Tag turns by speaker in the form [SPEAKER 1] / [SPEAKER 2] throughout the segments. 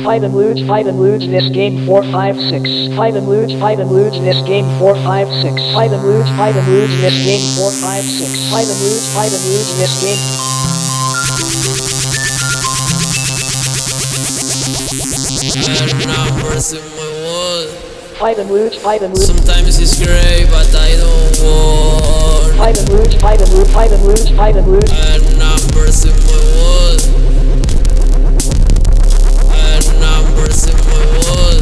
[SPEAKER 1] Fight and lose this game 4-5-6. Fight and lose this game 4-5-6. Fight and lose this game 4-5-6. Fight and lose this game.
[SPEAKER 2] Numbers in my wall.
[SPEAKER 1] Fight and lose.
[SPEAKER 2] Sometimes it's grey, but I don't want.
[SPEAKER 1] Fight and lose.
[SPEAKER 2] And numbers in my wall. And numbers in my wall.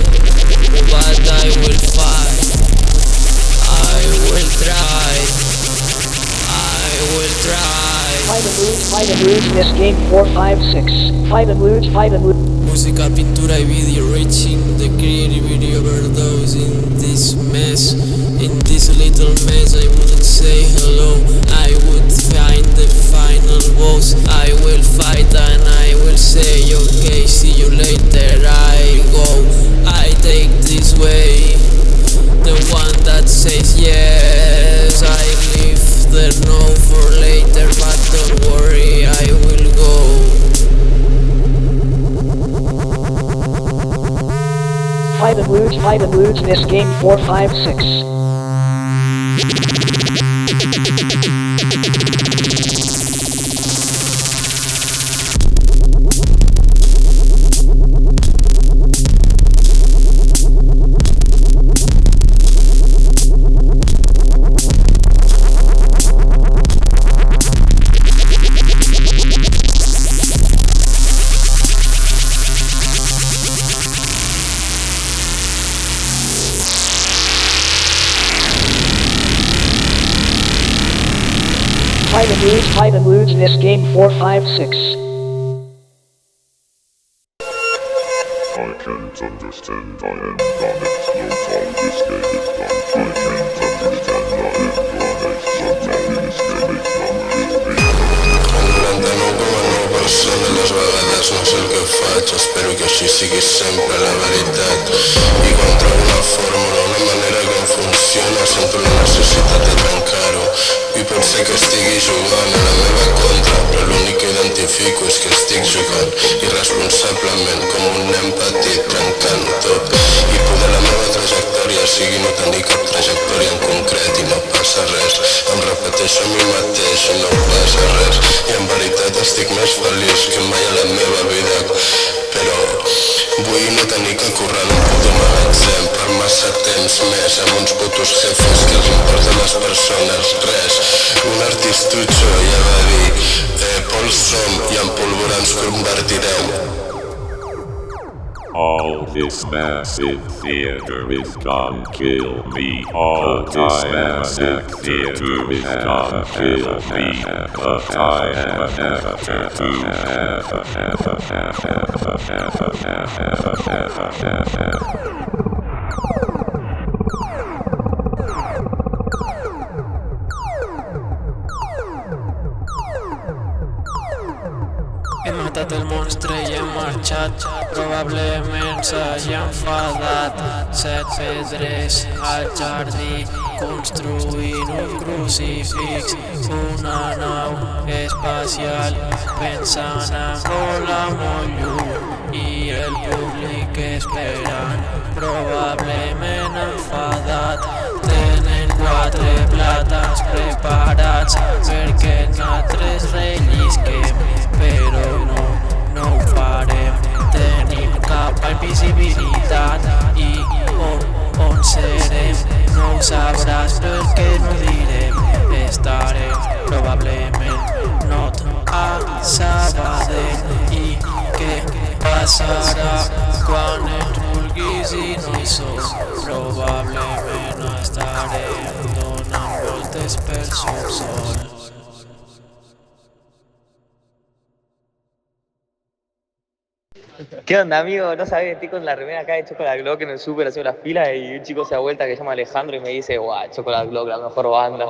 [SPEAKER 2] But I will fight. I will try. I will try.
[SPEAKER 1] Fight and lose this game 4-5-6. Fight and lose.
[SPEAKER 2] Música, pintura y video, reaching the creativity overdose in this mess. In this little mess I wouldn't say hello. I would find the final boss. I will fight and I will say okay, see you later. I go, I take this way. The one that says yes, I leave the no for later. But don't worry, I will go.
[SPEAKER 1] Fight and lose this game 4-5-6. Fight and lose this game 4-5-6.
[SPEAKER 3] I can't understand, I am gone, it's no time, this game is done. I can't understand, I am gone, it's no time, this game is done.
[SPEAKER 4] Durante no com a 9 persones, les vegades no sé el que faig. Espero que així sigui sempre la veritat. I quan trobo una fórmula, una manera que em funciona, sento la necessitat de trencar-ho. I potser que estigui jugant a la meva contra, però l'únic que identifico és que estic jugant irresponsablement com un nen petit, trencant tot. I poder la meva trajectòria sigui no tenir cap trajectòria en concret i no passa res. Em repeteixo a mi mateix i no passa res. I en veritat estic més feliç que mai a la meva vida, però vull no tenir que currar en un puto magatzem per massa temps més amb uns putos jefes que els importen les persones res. Un artistutxo ja va dir pols som i en pólvora ens convertirem.
[SPEAKER 3] All this massive theater is gonna kill me. All this massive theater is gonna kill me. But I am after to
[SPEAKER 2] He matat el monstre i he marxat, probablement s'hagi enfadat. 7 pedres al jardí, construint un crucifix, una nau espacial, pensant en volar molt lluny, i el públic esperant, probablement enfadat. Tenen 4 plàtans preparats perquè nosaltres rellisquem, però no ho farem. Tenim cap invisibilitat i on serem no ho sabràs perquè no direm. Estarem probablement not a Sabadell i què passarà quan ens vulguis i no hi som. Probablement estarem donant voltes pel subsol.
[SPEAKER 5] ¿Qué onda, amigo? No sabés, estoy con la remera acá de Xocolat Glock en el súper haciendo la fila y un chico se da vuelta que se llama Alejandro y me dice, guau, Xocolat Glock, la mejor banda.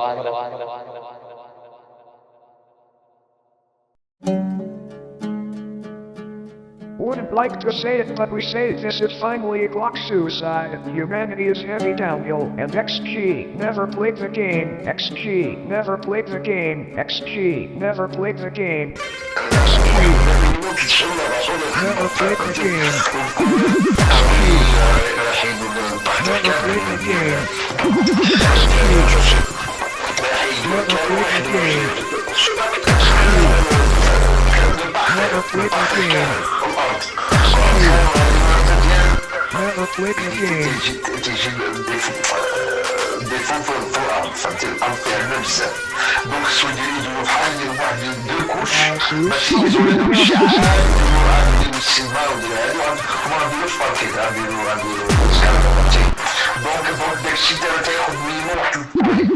[SPEAKER 6] Wouldn't like to say it, but we say this is finally a Glock suicide. Humanity is heavy downhill, and XG never played the game. XG never played the game. XG never played the game. XG. Never quit the game. Never quit the game. Never quit the game. Never quit the game. Never quit the game.
[SPEAKER 7] Donc soit il doit حاجة واحد deux couches ماشي مش السماء وديالو وما نديروش باركيت غنديرو سكالة دونك داكشي تاخد مينيموم واحد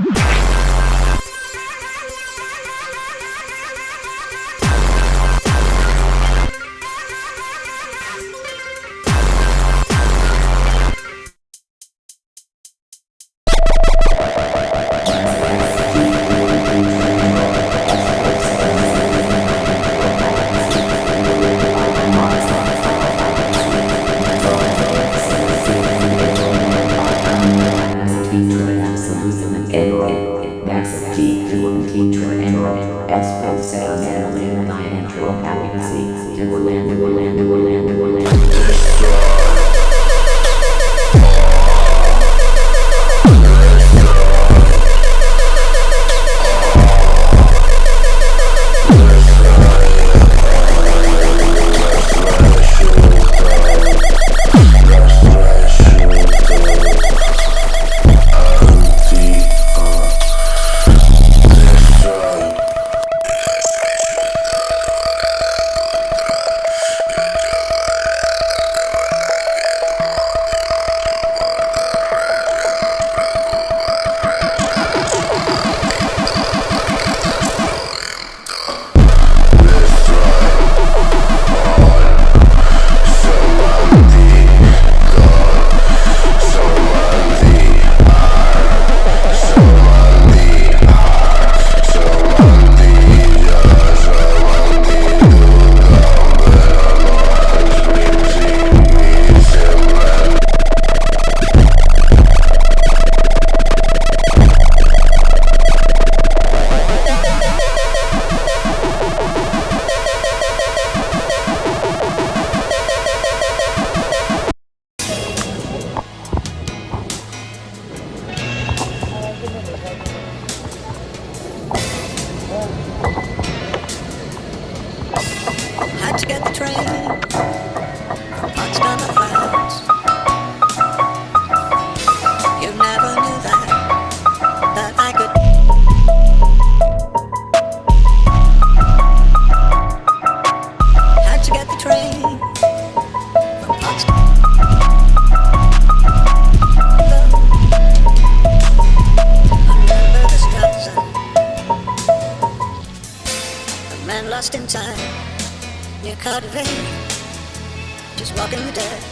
[SPEAKER 8] How'd you get the train from Potsdam to France? You never knew that I could. How'd you get the train from Potsdam? Remember the Strasse, a man lost in time. Near Cardiff, just walking the dead.